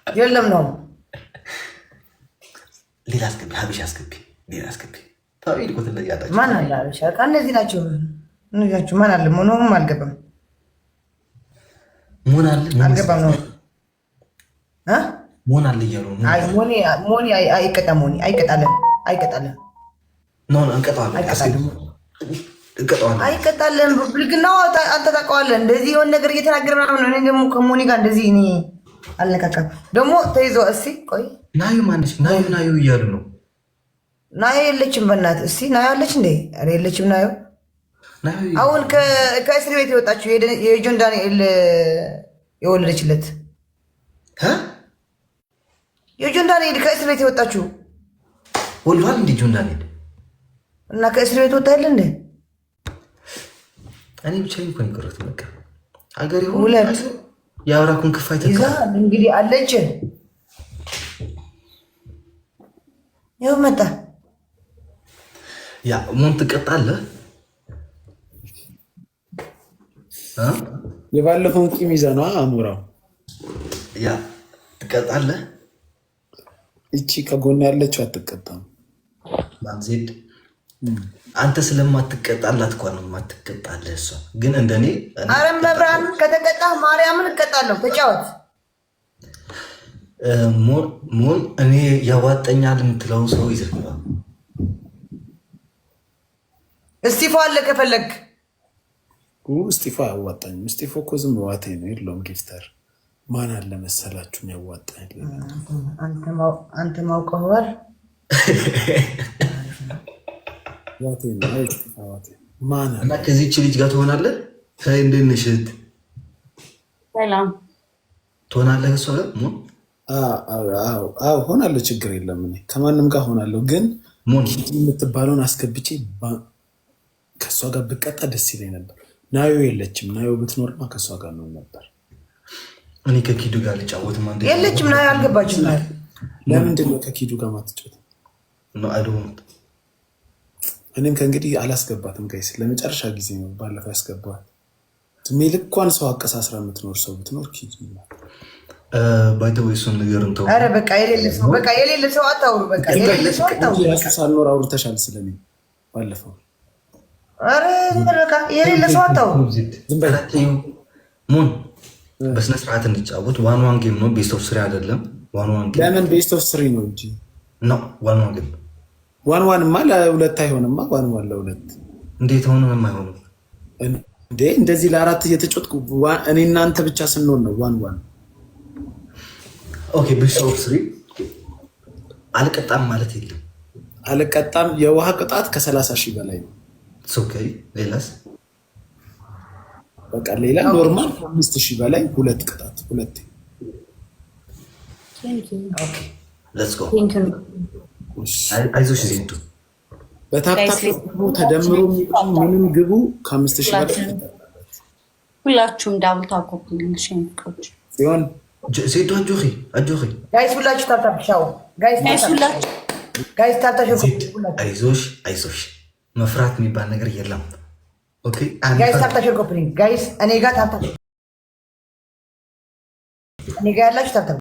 የለም ነው ሌላ አስገቢ፣ ሀበሻ አስገቢ፣ ሌላ አስገቢ። ታውይ ልኮት ላይ ያጣች ማን አለ ሀበሻ? እነዚህ ናቸው እነዚያችሁ። ማን አለ? ሞኖም አልገባም። ሞን አለ አልገባም ነው ሞን አለ እያሉ ነው። አይ ሞኒ አይቀጣም። ሞኒ አይቀጣለም፣ አይቀጣለም። ኖ እንቀጣዋለን፣ እንቀጣዋለን፣ አይቀጣለም። ብልግናው አንተ ታውቀዋለህ። እንደዚህ የሆነ ነገር እየተናገረ ምናምን ነው። እኔ ደግሞ ከሞኒ ጋር እንደዚህ እኔ አልነካካም። ደግሞ ተይዞ እስኪ ቆይ ናዩ ማነች? ናዩ እያሉ ነው። ናዩ የለችም። በእናትህ እስኪ ናዩ አለች እንዴ? ኧረ የለችም ናዩ። አሁን ከእስር ቤት የወጣችው የጆን ዳንኤል የወለደችለት የጆን ዳንኤል ከእስር ቤት የወጣችው ወልዷል እንዴ ጆን ዳንኤል? እና ከእስር ቤት ወጣ የለ እንዴ? እኔ ብቻ እንኳን ይቀርት በቃ አገር ይሁን የአውራኩን ክፋይ ተካ እንግዲህ አለች። ይኸው መጣ። ያ ሞን ትቀጣለህ። የባለፈውን ቂም ይዘህ ነው አሞራው። ያ ትቀጣለህ። እቺ ከጎን ያለችው አትቀጣም። ማንዜድ አንተ ስለማትቀጣላት እኮ ነው የማትቀጣለህ። እሷ ግን እንደኔ አረም መብራን ከተቀጣህ ማርያምን እቀጣለሁ። ተጫወት። ሞን እኔ ያዋጠኛል የምትለው ሰው ይዘህ ግባ። እስጢፎ አለ ከፈለግ እስጢፎ አያዋጣኝም። እስጢፎ እኮ ዝም ዋቴ ነው የለውም ጊፍተር ማን አለ መሰላችሁ የሚያዋጣኝ? አንተ ማውቀዋል ዋቴ ነው ዋቴ ማን አለ እና ከዚህች ልጅ ጋር ትሆናለህ። ሳይ እንዴት ነሽ እህት? ሰላም ትሆናለህ እሷ ጋር ሞን? አዎ ሆናለሁ፣ ችግር የለም። እኔ ከማንም ጋር ሆናለሁ፣ ግን ሞን የምትባለውን አስገብቼ ከእሷ ጋር ብቀጣ ደስ ይለኝ ነበር። ናዮ የለችም። ናዮ ብትኖርማ ከእሷ ጋር ነው ነበር። እኔ ከኪዱ ጋር ልጫወት ማለት የለችም። ናዮ አልገባችም። ናዮ ለምንድን ነው ከኪዱ ጋር ማትጫወት? ነው አይዶንት እኔም ከእንግዲህ አላስገባትም። ጋይስ ለመጨረሻ ጊዜ ነው። ባለፈው ያስገባዋል። ልኳን ሰው አቀሳስራ የምትኖር ሰው ብትኖር ኪዱ ይላል። ባይተው እሱን ነገር እንተው። ኧረ በቃ የሌለ ሰው አታውሩ። በቃ የሌለ ሰው አታውሩ። ራሱ ሳልኖር አውርተሻል ስለኔ ባለፈው። ኧረ በቃ የሌለ ሰው አታውሩ። ዝም በይ ሞን። በስነ ስርዓት እንጫወት። ዋን ጌም ነው፣ ቤስት ኦፍ 3 አይደለም። ዋን ጌም ለምን ቤስት ኦፍ 3 ነው እንጂ ነው። ዋን ጌም ዋንማ ለሁለት አይሆንማ። ዋን ለሁለት እንዴት ሆኖ ነው የማይሆነው እንዴ? እንደዚህ ለአራት እየተጫወትኩ እኔ እናንተ ብቻ ስንሆን ነው ዋን። ኦኬ ቤስት ኦፍ 3 አልቀጣም ማለት የለም። አልቀጣም። የውሃ ቅጣት ከ30,000 በላይ ነው። ኦኬ ሌላስ? በቃ ሌላ ኖርማል 5,000 በላይ ሁለት ቅጣት ሁለት። ሌትስ ጎ አይዞሽ ዜንቱ በታፕታፕ ተደምሮ ምንም ግቡ ከ5,000 በላይ ሁላችሁም ዳብል ታኮፕሊንግ ሸንቆች ሲሆን ዜንቱ አጆኺ ጋይስ ሁላችሁ ታፕታፕ ሻው ጋይስ ሁላችሁ ጋይስ ታፕታፕ አይዞሽ መፍራት የሚባል ነገር የለም። ኦኬ ጋይስ ታፕታፕ ኮፕሊንግ ጋይስ እኔ ጋር ታፕታፕ እኔ ጋር ያላችሁ ታፕታፕ